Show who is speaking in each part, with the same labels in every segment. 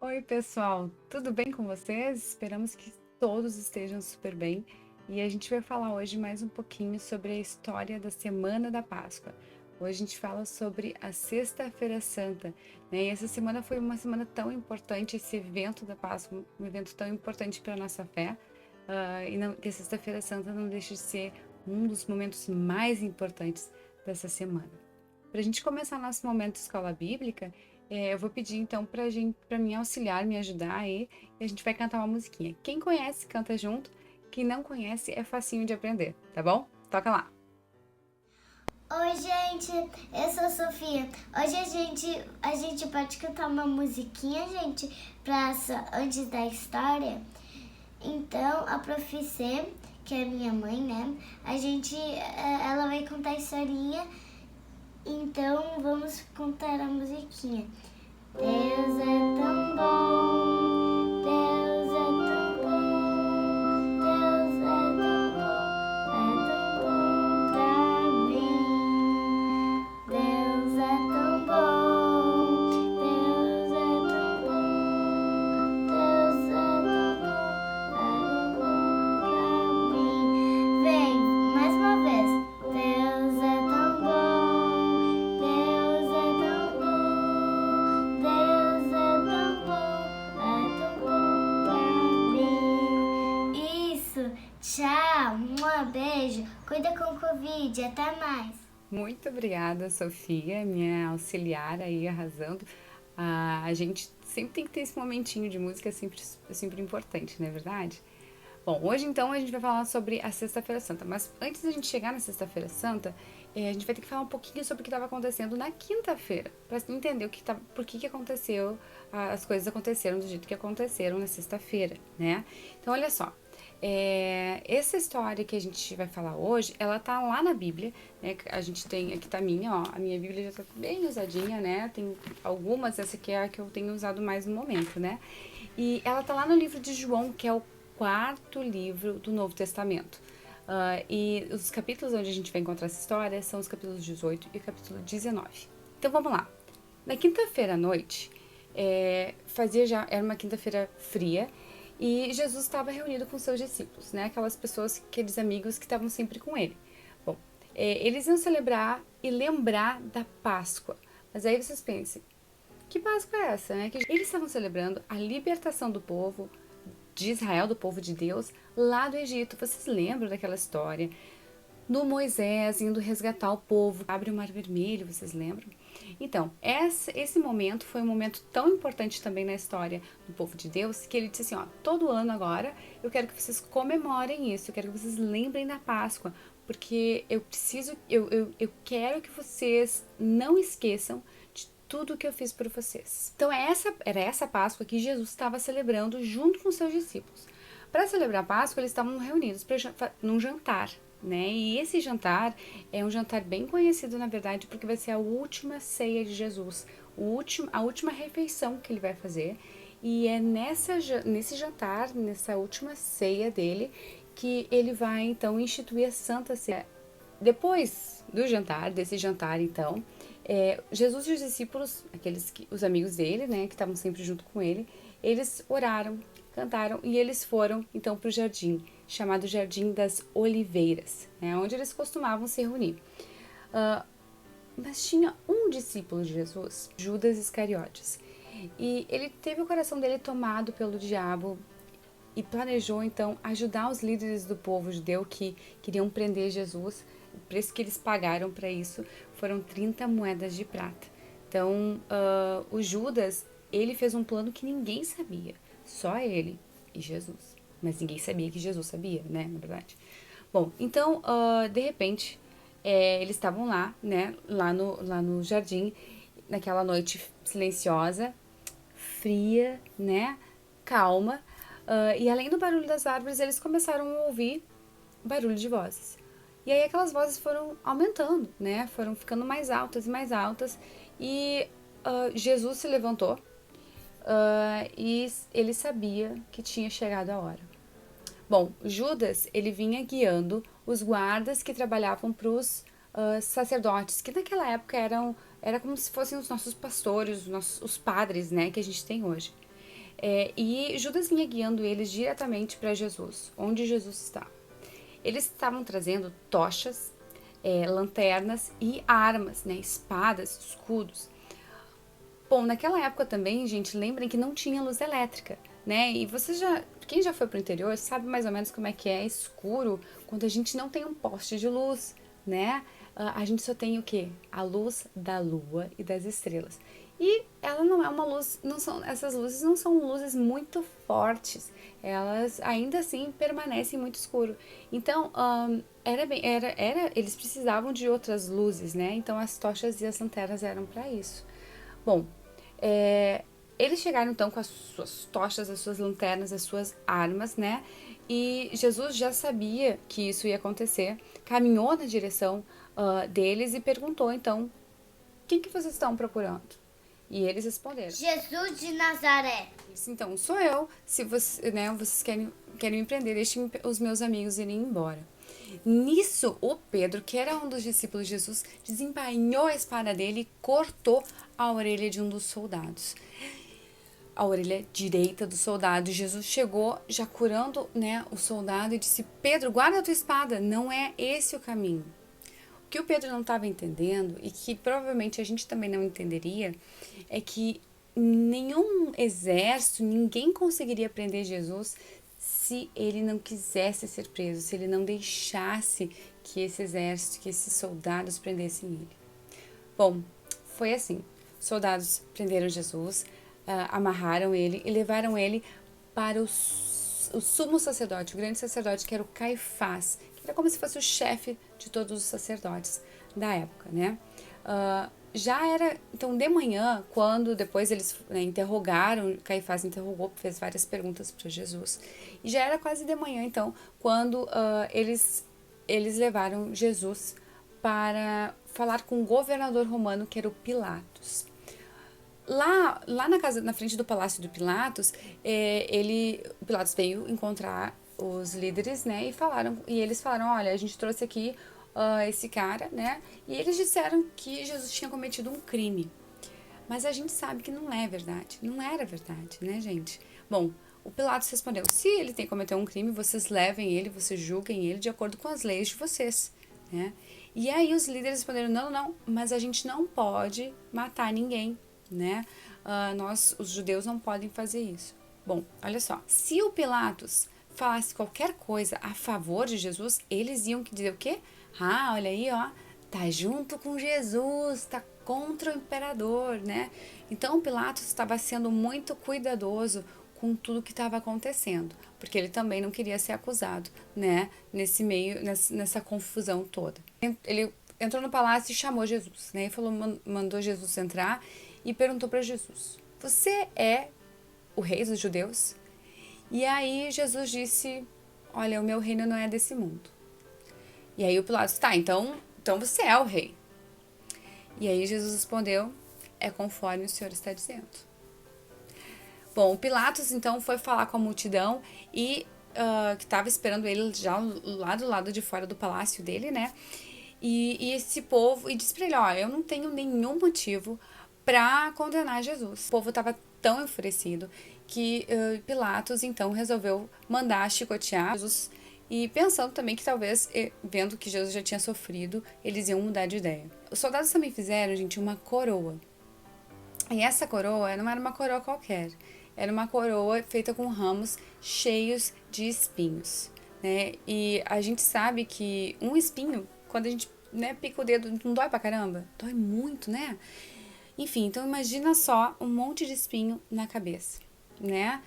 Speaker 1: Oi, pessoal, tudo bem com vocês? Esperamos que todos estejam super bem. E a gente vai falar hoje mais um pouquinho sobre a história da Semana da Páscoa. Hoje a gente fala sobre a Sexta-feira Santa, né? E essa semana foi uma semana tão importante, esse evento da Páscoa, um evento tão importante para a nossa fé. Que a Sexta-feira Santa não deixa de ser um dos momentos mais importantes dessa semana. Para a gente começar nosso momento de escola bíblica, eu vou pedir então para mim auxiliar, me ajudar aí, e a gente vai cantar uma musiquinha. Quem conhece, canta junto. Quem não conhece, é facinho de aprender, tá bom? Toca lá!
Speaker 2: Oi, gente, eu sou a Sofia. Hoje a gente pode cantar uma musiquinha, gente, antes da história. Então, a Prof. C, que é minha mãe, né? Ela vai contar a historinha. Então, vamos contar a musiquinha. Deus é tão bom, Deus é tão bom, Deus é tão bom pra mim. Deus é tão bom, Deus é tão bom, Deus é tão bom pra mim. Vem, mais uma vez. Deus é tão bom, Deus é tão bom, Deus é tão bom pra mim. Isso, tchau, um beijo, cuida com o Covid, até mais.
Speaker 1: Muito obrigada, Sofia, minha auxiliar aí arrasando. A gente sempre tem que ter esse momentinho de música, é sempre importante, não é verdade? Bom, hoje então a gente vai falar sobre a Sexta-feira Santa, mas antes da gente chegar na Sexta-feira Santa, a gente vai ter que falar um pouquinho sobre o que estava acontecendo na quinta-feira, para entender por que aconteceu, as coisas aconteceram do jeito que aconteceram na sexta-feira, né? Então, olha só, essa história que a gente vai falar hoje, ela tá lá na Bíblia, né? A gente tem, aqui tá a minha Bíblia já tá bem usadinha, né? Tem algumas, essa aqui é a que eu tenho usado mais no momento, né? E ela tá lá no livro de João, que é o quarto livro do Novo Testamento. E os capítulos onde a gente vai encontrar essa história são os capítulos 18 e o capítulo 19. Então vamos lá. Na quinta-feira à noite, era uma quinta-feira fria, e Jesus estava reunido com seus discípulos, né? Aquelas pessoas, aqueles amigos que estavam sempre com ele. Bom, eles iam celebrar e lembrar da Páscoa. Mas aí vocês pensem, que Páscoa é essa, né? Que eles estavam celebrando a libertação do povo de Israel, do povo de Deus, lá do Egito. Vocês lembram daquela história? No Moisés indo resgatar o povo, abre o Mar Vermelho, vocês lembram? Então, esse momento foi um momento tão importante também na história do povo de Deus, que ele disse assim, ó, todo ano agora eu quero que vocês comemorem isso, eu quero que vocês lembrem da Páscoa, porque eu quero que vocês não esqueçam de tudo que eu fiz por vocês. Então era essa Páscoa que Jesus estava celebrando junto com seus discípulos. Para celebrar a Páscoa, eles estavam reunidos num jantar, né? E esse jantar é um jantar bem conhecido, na verdade, porque vai ser a última ceia de Jesus, a última refeição que ele vai fazer. E é nesse jantar, nessa última ceia dele, que ele vai então instituir a Santa Ceia. Depois do jantar, desse jantar, então, Jesus e os discípulos, os amigos dele, né, que estavam sempre junto com ele, eles oraram, cantaram e eles foram então para o jardim, chamado Jardim das Oliveiras, né, onde eles costumavam se reunir. Mas tinha um discípulo de Jesus, Judas Iscariotes, e ele teve o coração dele tomado pelo diabo e planejou então ajudar os líderes do povo judeu que queriam prender Jesus. O preço que eles pagaram para isso foram 30 moedas de prata. Então, o Judas, ele fez um plano que ninguém sabia, só ele e Jesus. Mas ninguém sabia que Jesus sabia, né, na verdade. Bom, então, de repente, eles estavam lá, né, lá no jardim, naquela noite silenciosa, fria, né, calma. E além do barulho das árvores, eles começaram a ouvir barulho de vozes. E aí aquelas vozes foram aumentando, né? Foram ficando mais altas e mais altas. E Jesus se levantou e ele sabia que tinha chegado a hora. Bom, Judas, ele vinha guiando os guardas que trabalhavam para os sacerdotes, que naquela época era como se fossem os nossos pastores, os padres, né, que a gente tem hoje. E Judas vinha guiando eles diretamente para Jesus, onde Jesus estava. Eles estavam trazendo tochas, lanternas e armas, né, espadas, escudos. Bom, naquela época também, gente, lembrem que não tinha luz elétrica, né? E quem já foi pro interior sabe mais ou menos como é que é escuro quando a gente não tem um poste de luz, né? A gente só tem o quê? A luz da lua e das estrelas. E ela não é uma luz, essas luzes não são luzes muito fortes. Elas ainda assim permanecem muito escuro. Então, eles precisavam de outras luzes, né? Então as tochas e as lanternas eram para isso. Bom, eles chegaram então com as suas tochas, as suas lanternas, as suas armas, né? E Jesus já sabia que isso ia acontecer, caminhou na direção deles e perguntou então: quem que vocês estão procurando? E eles responderam:
Speaker 2: Jesus de Nazaré.
Speaker 1: então, sou eu. Se vocês querem me prender, deixem os meus amigos irem embora. Nisso, o Pedro, que era um dos discípulos de Jesus, desembainhou a espada dele e cortou a orelha de um dos soldados. A orelha direita do soldado. Jesus chegou já curando, né, o soldado e disse: Pedro, guarda a tua espada, não é esse o caminho. O que o Pedro não estava entendendo, e que provavelmente a gente também não entenderia, é que nenhum exército, ninguém conseguiria prender Jesus se ele não quisesse ser preso, se ele não deixasse que esse exército, que esses soldados prendessem ele. Bom, foi assim. Os soldados prenderam Jesus, amarraram ele e levaram ele para o sumo sacerdote, o grande sacerdote, que era o Caifás, que era como se fosse o chefe de todos os sacerdotes da época, né? Já era, então, de manhã, quando depois eles interrogaram, Caifás interrogou, fez várias perguntas para Jesus, e já era quase de manhã, então, quando eles levaram Jesus para falar com o governador romano, que era o Pilatos. Lá na frente do palácio do Pilatos, o Pilatos veio encontrar os líderes, né, e eles falaram: olha, a gente trouxe aqui esse cara, né, e eles disseram que Jesus tinha cometido um crime. Mas a gente sabe que não é verdade, não era verdade, né, gente? Bom, o Pilatos respondeu: se ele tem cometido um crime, vocês levem ele, vocês julguem ele de acordo com as leis de vocês, né? E aí os líderes responderam: não, mas a gente não pode matar ninguém, né? Nós, os judeus, não podem fazer isso. Bom, olha só, se o Pilatos falasse qualquer coisa a favor de Jesus, eles iam dizer o quê? Olha aí, ó, tá junto com Jesus, tá contra o imperador, né? Então Pilatos estava sendo muito cuidadoso com tudo que estava acontecendo, porque ele também não queria ser acusado, né? Nesse meio, nessa confusão toda. Ele entrou no palácio e chamou Jesus, né? E mandou Jesus entrar e perguntou para Jesus: você é o rei dos judeus? E aí Jesus disse: olha, o meu reino não é desse mundo. E aí o Pilatos: tá, então você é o rei. E aí Jesus respondeu: é conforme o Senhor está dizendo. Bom, o Pilatos então foi falar com a multidão e que estava esperando ele já lá do lado de fora do palácio dele, né? E esse povo, e disse pra ele: ó, eu não tenho nenhum motivo para condenar Jesus. O povo estava tão enfurecido que Pilatos então resolveu mandar chicotear Jesus, e pensando também que talvez, vendo que Jesus já tinha sofrido, eles iam mudar de ideia. Os soldados também fizeram, gente, uma coroa. E essa coroa não era uma coroa qualquer. Era uma coroa feita com ramos cheios de espinhos, né? E a gente sabe que um espinho, quando a gente, né, pica o dedo, não dói pra caramba? Dói muito, né? Enfim, então imagina só um monte de espinho na cabeça, né?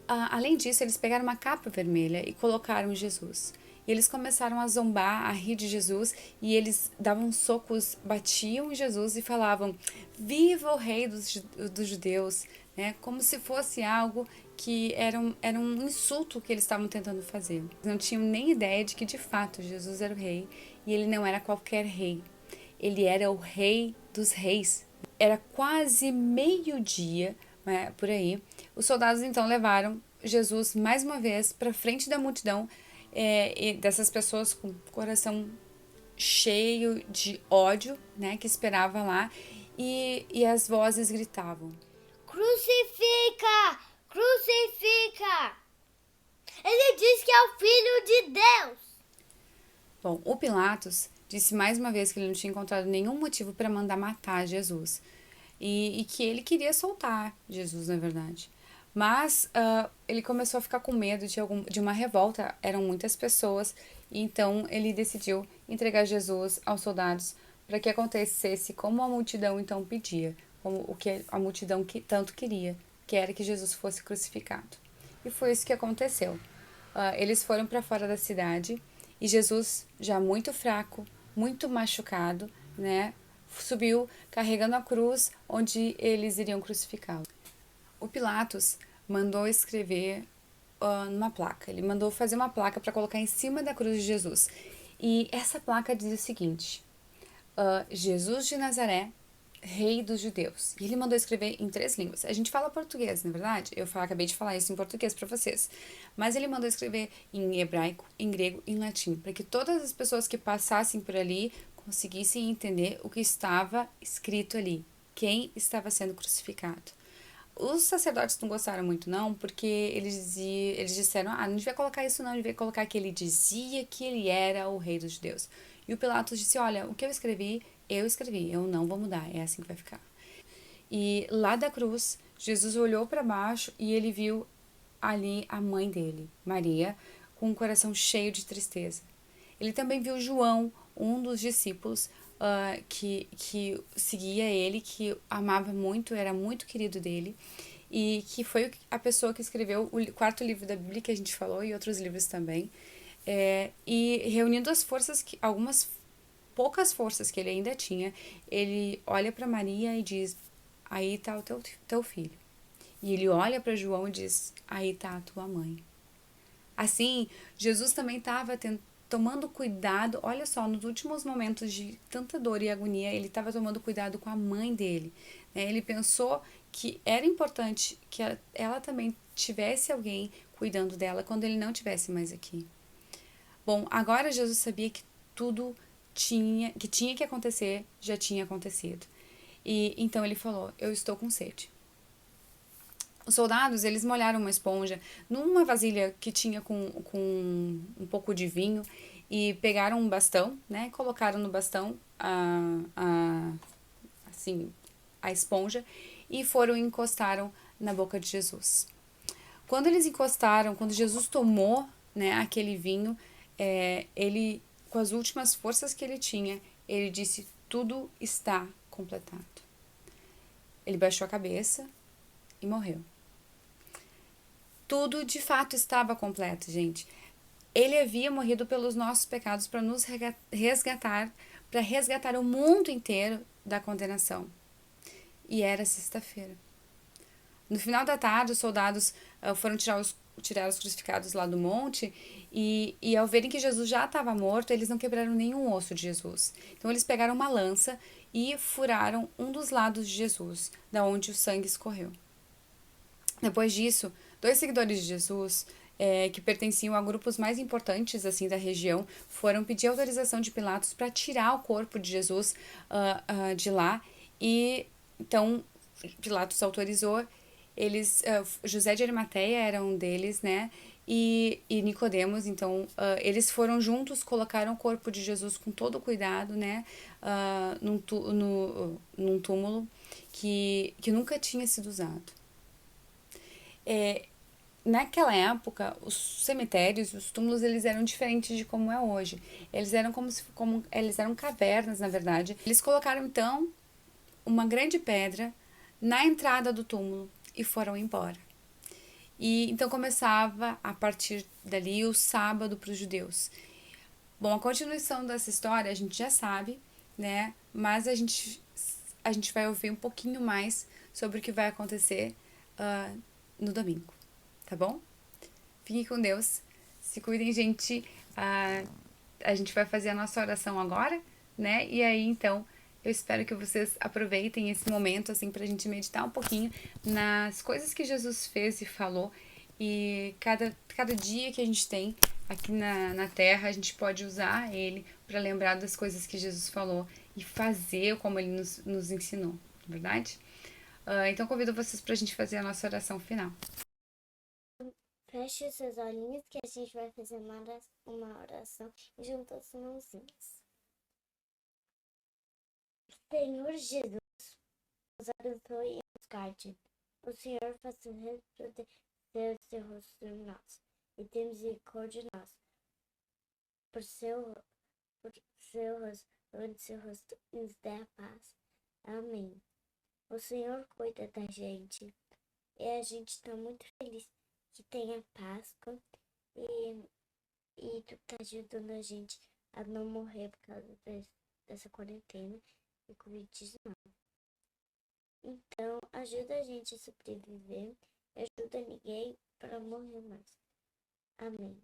Speaker 1: Além disso, eles pegaram uma capa vermelha e colocaram em Jesus. E eles começaram a zombar, a rir de Jesus, e eles davam socos, batiam em Jesus e falavam: viva o rei dos judeus, né? Como se fosse algo que era um insulto que eles estavam tentando fazer. Eles não tinham nem ideia de que, de fato, Jesus era o rei, e ele não era qualquer rei. Ele era o rei dos reis. Era quase meio-dia, né, por aí. Os soldados então levaram Jesus mais uma vez para frente da multidão, e dessas pessoas com o coração cheio de ódio, né, que esperava lá, e as vozes gritavam:
Speaker 2: crucifica! Crucifica!
Speaker 1: Bom, o Pilatos disse mais uma vez que ele não tinha encontrado nenhum motivo para mandar matar Jesus e que ele queria soltar Jesus, na verdade. Mas ele começou a ficar com medo de uma revolta, eram muitas pessoas, e então ele decidiu entregar Jesus aos soldados para que acontecesse como a multidão então pedia, como o que a multidão tanto queria, que era que Jesus fosse crucificado. E foi isso que aconteceu. Eles foram para fora da cidade e Jesus, já muito fraco, muito machucado, né, subiu carregando a cruz onde eles iriam crucificá-lo. O Pilatos mandou escrever numa placa. Ele mandou fazer uma placa para colocar em cima da cruz de Jesus. E essa placa diz o seguinte: Jesus de Nazaré, Rei dos Judeus. E ele mandou escrever em 3 línguas. A gente fala português, na verdade? Acabei de falar isso em português para vocês. Mas ele mandou escrever em hebraico, em grego e em latim, para que todas as pessoas que passassem por ali conseguissem entender o que estava escrito ali, quem estava sendo crucificado. Os sacerdotes não gostaram muito, não, porque eles disseram, não devia colocar isso não, devia colocar que ele dizia que ele era o rei dos judeus. E o Pilatos disse, olha, o que eu escrevi, eu não vou mudar, é assim que vai ficar. E lá da cruz, Jesus olhou para baixo e ele viu ali a mãe dele, Maria, com o coração cheio de tristeza. Ele também viu João, um dos discípulos que seguia ele, que amava muito, era muito querido dele, e que foi a pessoa que escreveu o 4º livro da Bíblia que a gente falou, e outros livros também. E reunindo as forças, algumas poucas forças que ele ainda tinha, ele olha para Maria e diz, aí está o teu filho. E ele olha para João e diz, aí está a tua mãe. Assim, Jesus também estava tomando cuidado, olha só, nos últimos momentos de tanta dor e agonia, ele estava tomando cuidado com a mãe dele. Né? Ele pensou que era importante que ela também tivesse alguém cuidando dela quando ele não estivesse mais aqui. Bom, agora Jesus sabia que tudo tinha que acontecer, já tinha acontecido. E então ele falou, eu estou com sede. Os soldados, eles molharam uma esponja numa vasilha que tinha com um pouco de vinho e pegaram um bastão, né? Colocaram no bastão assim, a esponja e foram e encostaram na boca de Jesus. Quando eles encostaram, quando Jesus tomou, né, aquele vinho, ele, com as últimas forças que ele tinha, ele disse, tudo está completado. Ele baixou a cabeça e morreu. Tudo de fato estava completo, gente. Ele havia morrido pelos nossos pecados para nos resgatar, para resgatar o mundo inteiro da condenação. E era sexta-feira. No final da tarde, os soldados foram tirar os crucificados lá do monte e ao verem que Jesus já estava morto, eles não quebraram nenhum osso de Jesus. Então, eles pegaram uma lança e furaram um dos lados de Jesus, da onde o sangue escorreu. Depois disso, 2 seguidores de Jesus, que pertenciam a grupos mais importantes assim da região, foram pedir autorização de Pilatos para tirar o corpo de Jesus de lá. E então Pilatos autorizou. José de Arimateia era um deles, né? E Nicodemos, então eles foram juntos, colocaram o corpo de Jesus com todo o cuidado, né? Num túmulo que nunca tinha sido usado. Naquela época, os cemitérios, os túmulos, eles eram diferentes de como é hoje. Eles eram eles eram cavernas, na verdade. Eles colocaram então uma grande pedra na entrada do túmulo e foram embora. E então começava a partir dali o sábado para os judeus. Bom, a continuação dessa história a gente já sabe, né? Mas a gente vai ouvir um pouquinho mais sobre o que vai acontecer no domingo, tá bom? Fiquem com Deus, se cuidem, gente. A gente vai fazer a nossa oração agora, né? E aí, então, eu espero que vocês aproveitem esse momento, assim, pra gente meditar um pouquinho nas coisas que Jesus fez e falou. E cada dia que a gente tem aqui na Terra, a gente pode usar ele para lembrar das coisas que Jesus falou e fazer como ele nos ensinou, não é verdade? Então, convido vocês para a gente fazer a nossa oração final.
Speaker 2: Feche os seus olhinhos que a gente vai fazer uma oração e junta as mãozinhas. Senhor Jesus, nos abençoe e nos guarde. O Senhor faça resplandecer o seu rosto sobre nós e tenha misericórdia de nós. Por seu rosto, levante seu rosto e nos dê a paz. Amém. O Senhor cuida da gente e a gente está muito feliz que tenha Páscoa e tu tá ajudando a gente a não morrer por causa dessa quarentena e Covid-19. Então, ajuda a gente a sobreviver e ajuda ninguém para morrer mais. Amém.